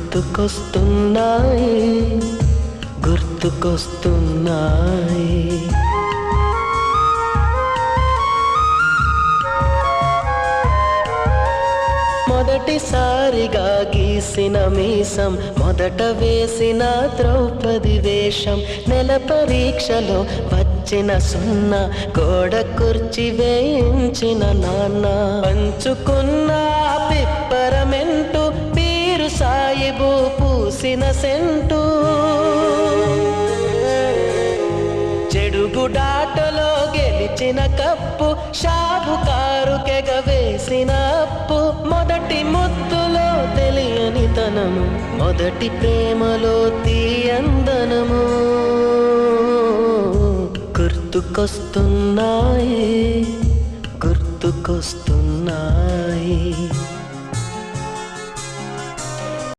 గుర్తుకొస్తున్నాయి గుర్తుకొస్తున్నాయి. మొదటిసారిగా గీసిన మీసం, మొదట వేసిన ద్రౌపది వేషం, నెల పరీక్షలో వచ్చిన సున్నా, గోడ కుర్చీ వేయించిన నాన్న, పంచుకున్న పిప్పరమెంటు, పీరు సాయిబు పూసిన సెంటు, చెడుగుడాటలో గెలిచిన కప్పు, షాబుకారు కెగవేసిన అప్పు, మొదటి ముద్దులో తెలియని తనము, మొదటి ప్రేమలో తీయందనము. గుర్తుకొస్తున్నాయి గుర్తుకొస్తున్నాయి.